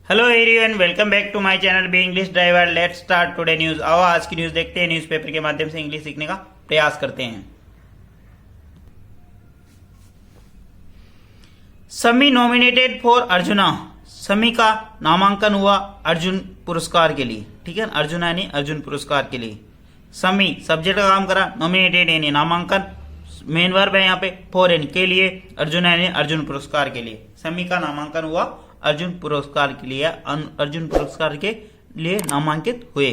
Hello everyone, welcome back to my channel B English driver. Let's start today news. आओ आज की news देखते हैं। न्यूज़पेपर के माध्यम से इंग्लिश सीखने का प्रयास करते हैं। समी नॉमिनेटेड फॉर अर्जुना। समी का नामांकन हुआ अर्जुन पुरस्कार के लिए। ठीक है, अर्जुना यानी अर्जुन पुरस्कार के लिए। समी सब्जेक्ट का काम करा, नॉमिनेटेड यानी नामांकन, मेन वर्ब है यहाँ पे, फॉर यानी के लिए, अर्जुना यानी अर्जुन पुरस्कार के लिए। समी का नामांकन हुआ अर्जुन पुरस्कार के लिए, अर्जुन पुरस्कार के लिए नामांकित हुए।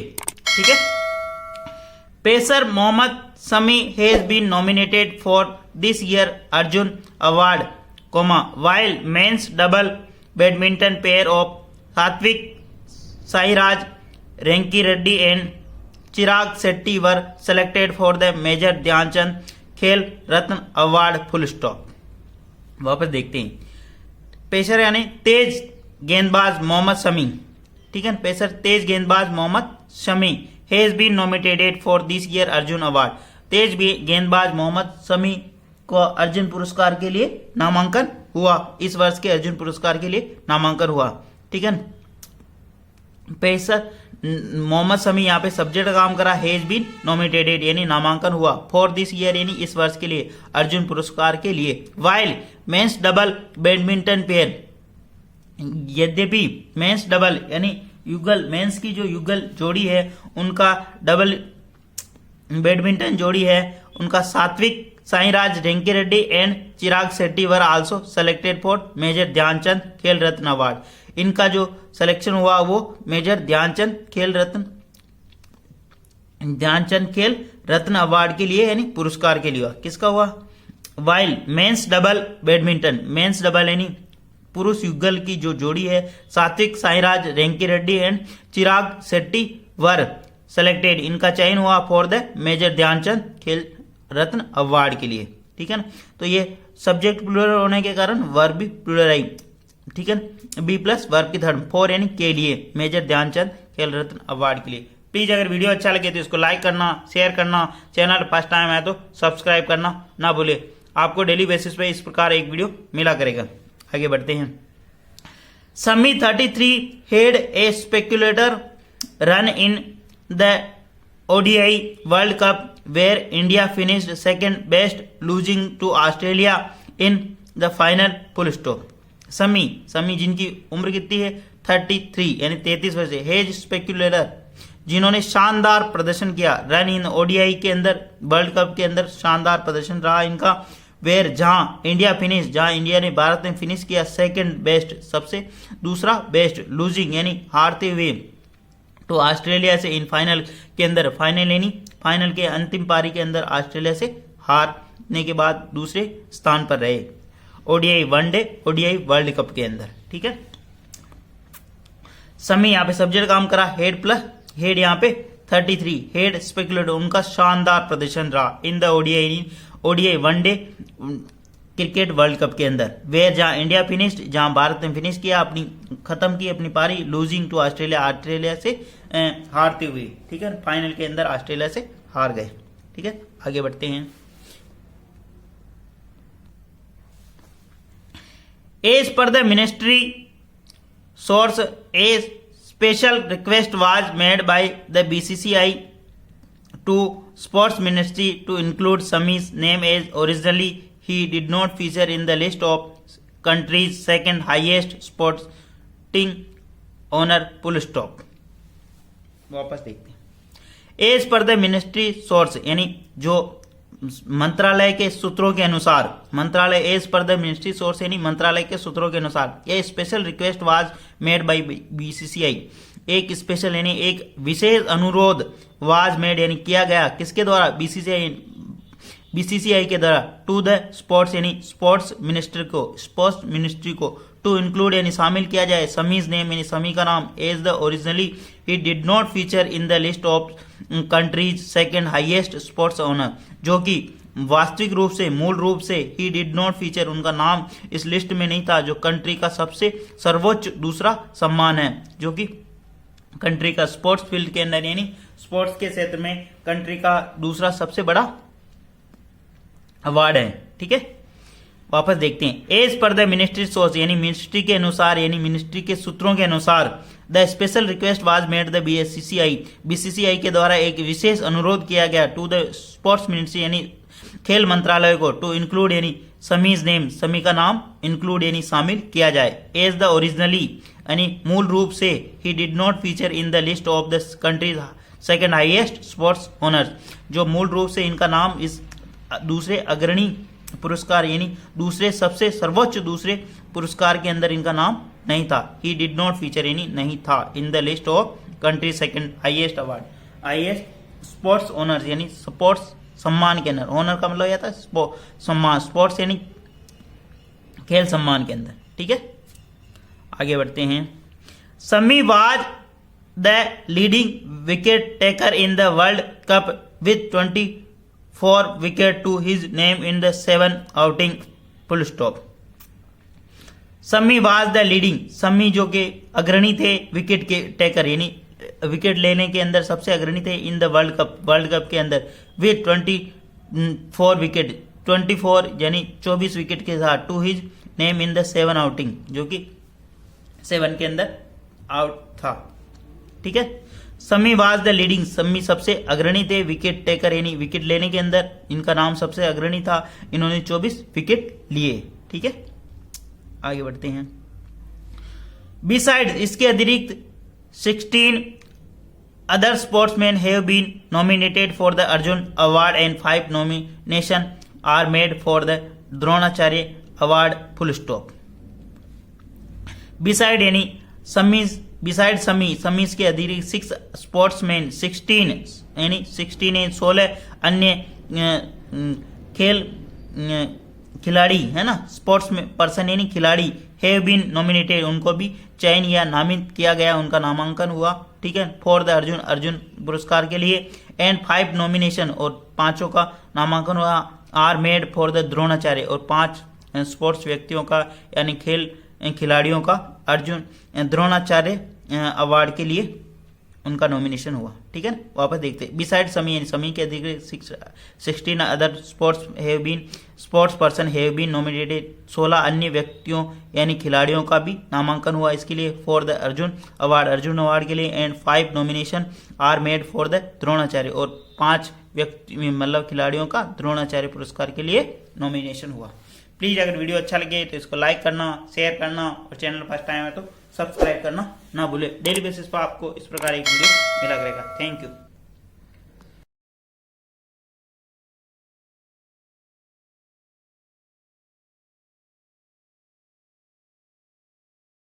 ठीक है। Pacer Mohammed Shami has been nominated for this year Arjuna award, while men's double badminton pair of Satvik Sairaj, Renki Reddy and Chirag Shetty were selected for the Major Dhyanchand खेल रत्न अवार्ड। Full stop. वापस देखते हैं। पेसर यानी तेज गेंदबाज मोहम्मद शमी। ठीक है, pacer तेज गेंदबाज Mohammed Shami has been nominated for this year Arjuna award. तेज गेंदबाज मोहम्मद शमी को अर्जुन पुरस्कार के लिए नामांकन हुआ। इस वर्ष के अर्जुन पुरस्कार के लिए नामांकन हुआ। ठीक है, पेसर मोहम्मद शमी यहाँ पे सब्जेक्ट का काम करा, हैज बीन नॉमिनेटेड यानी नामांकन हुआ, फॉर दिस ईयर यानी इस वर्ष के लिए अर्जुन पुरस्कार के लिए। While men's double badminton pair, यद्यपि मेंस डबल यानी युगल, मेंस की जो युगल जोड़ी है उनका डबल बैडमिंटन जोड़ी है, उनका Satwik Sairaj, Ranki Reddy and Chirag Shetty were also selected for major Dhyan Chand Khel Ratna award. इनका जो सिलेक्शन हुआ वो मेजर ध्यानचंद खेल रत्न अवार्ड के लिए यानी पुरस्कार के लिए हुआ। किसका हुआ? While men's double badminton, men's double यानी पुरुष युगल की जो जोड़ी है, Satwik Sairaj, Ranki Reddy and Chirag Shetty were selected, इनका चयन हुआ for the major Dhyan Chand Khel Ratna award के लिए। ठीक है ना, तो ये सब्जेक्ट प्लूरल होने के कारण वर्ब भी प्लूरल आई। ठीक है, बी प्लस वर्ब की थर्ड, फॉर यानी के लिए, मेजर ध्यानचंद खेल रत्न अवार्ड के लिए। प्लीज अगर वीडियो अच्छा लगे तो इसको लाइक करना, शेयर करना, चैनल फर्स्ट टाइम है तो सब्सक्राइब करना ना भूले। आपको डेली बेसिस पे इस प्रकार एक वीडियो मिला करेगा। आगे बढ़ते हैं। Shami 33 had a spectacular run in the ODI world cup where India finished second best, losing to Australia in the final, full stop। समी जिनकी उम्र कितनी है? 33 यानी 33 वर्ष। हेज स्पेक्युलेटर जिन्होंने शानदार प्रदर्शन किया, रन इन ODI के अंदर, वर्ल्ड कप के अंदर शानदार प्रदर्शन रहा इनका। वेयर जहां इंडिया फिनिश, जहां इंडिया ने भारत में फिनिश किया सेकंड बेस्ट, सबसे दूसरा बेस्ट, लूजिंग यानी हारते हुए, तो ऑस्ट्रेलिया से इन फाइनल के अंदर, फाइनल यानी फाइनल के अंतिम पारी के अंदर ऑस्ट्रेलिया से हारने के बाद दूसरे स्थान पर रहे ODI one day, ODI world cup के अंदर। ठीक है, समी यहाँ पे सब्जेक्ट काम करा, हेड प्लस हेड, यहाँ पे 33 हेड स्पेक्युलेटर, उनका शानदार प्रदर्शन रहा इन the ODI one day cricket world cup के अंदर। वेयर जहां इंडिया फिनिश्ड, जहां भारत ने फिनिश किया, अपनी खत्म की अपनी पारी, लूजिंग टू ऑस्ट्रेलिया से हारते हुए। ठीक है, फाइनल के अंदर ऑस्ट्रेलिया से हार गए। ठीक है, आगे बढ़ते हैं। एज पर the ministry source, a special request was made by the BCCI to sports ministry to include समी's name as originally he did not feature in the list of country's second highest sporting honor, full stop। वापस देखते हैं। As पर the ministry source यानी जो मंत्रालय के सूत्रों के अनुसार, मंत्रालय as per the ministry source यानी मंत्रालय के सूत्रों के अनुसार, ये special request was made bye BCCI, एक स्पेशल यानी एक विशेष अनुरोध, वाज मेड यानी किया गया, किसके द्वारा? BCCI के द्वारा, टू द स्पोर्ट्स यानी स्पोर्ट्स मिनिस्ट्री को, टू इंक्लूड यानी शामिल किया जाए, समीज नेम यानी समी का नाम, as the originally he did not feature in the list of countries second highest sports honour, जो कि वास्तविक रूप से, मूल रूप से ही डिड नॉट फीचर, उनका नाम इस लिस्ट में नहीं था, जो कंट्री का सबसे सर्वोच्च दूसरा सम्मान है, जो कि कंट्री का स्पोर्ट्स फील्ड के अंदर यानी स्पोर्ट्स के क्षेत्र में कंट्री का दूसरा सबसे बड़ा अवार्ड है। ठीक है, वापस देखते हैं। एज पर द मिनिस्ट्री सोर्स यानी मिनिस्ट्री के अनुसार यानी मिनिस्ट्री के सूत्रों के अनुसार the special request was made the BCCI के द्वारा एक विशेष अनुरोध किया गया टू द स्पोर्ट्स मिनिस्ट्री यानी खेल मंत्रालय को टू इंक्लूड यानी समीज नेम समी का नाम इंक्लूड यानी शामिल किया जाए एज द ओरिजिनली यानी मूल रूप से ही did not feature in the list of the countries second highest sports honours, जो मूल रूप से इनका नाम इस दूसरे अग्रणी पुरस्कार यानी दूसरे सबसे सर्वोच्च दूसरे पुरस्कार के अंदर इनका नाम नहीं था। ही डिड नॉट फीचर यानी नहीं था इन the list of country second highest award highest sports honours यानी स्पोर्ट्स सम्मान के अंदर। ऑनर का मतलब यह था सम्मान, स्पोर्ट्स यानी खेल सम्मान के अंदर। ठीक है, आगे बढ़ते हैं। Shami was the leading wicket taker in the world cup with 24 wicket to his name in the 7 outing full stop. Shami was the leading, Shami जो के अग्रणी थे विकेट के टेकर यानी विकेट लेने के अंदर सबसे अग्रणी थे इन द वर्ल्ड कप के अंदर विथ 24 विकेट 24 यानी 24 विकेट के साथ to his name in the 7 outing जो कि 7 के अंदर आउट था। ठीक है, समी वाज द लीडिंग, समी सबसे अग्रणी थे विकेट टेकर यानी विकेट लेने के अंदर इनका नाम सबसे अग्रणी था, इन्होंने 24 विकेट लिए। ठीक है, आगे बढ़ते हैं। बिसाइड इसके अतिरिक्त 16 other sportsmen have been nominated for the Arjun Award and 5 nomination are made for the Dronacharya Award full stop. Beside यानी beside समीज के अतिरिक्त 6 sportsmen 16 यानी 16 अन्य खेल खिलाड़ी है ना, स्पोर्ट्स में पर्सन यानी खिलाड़ी हैव बीन नॉमिनेटेड उनको भी चयन या नामित किया गया, उनका नामांकन हुआ। ठीक है, फॉर द अर्जुन पुरस्कार के लिए एंड 5 नॉमिनेशन और 5 का नामांकन हुआ are made for the Dronacharya और 5 स्पोर्ट्स व्यक्तियों का यानी खेल खिलाड़ियों का अर्जुन द्रोणाचार्य अवार्ड के लिए उनका नॉमिनेशन हुआ। ठीक है, वापस देखते हैं। बिसाइड समी यानी समी के अतिरिक्त 16 other sports person have been nominated 16 अन्य व्यक्तियों यानी खिलाड़ियों का भी नामांकन हुआ इसके लिए फॉर द अर्जुन अवार्ड के लिए and 5 nomination are made for the Dronacharya और 5 व्यक्ति मतलब खिलाड़ियों का द्रोणाचार्य पुरस्कार के लिए नॉमिनेशन हुआ। प्लीज अगर वीडियो अच्छा लगे तो इसको लाइक करना, शेयर करना और चैनल फर्स्ट टाइम है तो सब्सक्राइब करना ना भूले। डेली बेसिस पर आपको इस प्रकार एक वीडियो मिला करेगा। Thank you.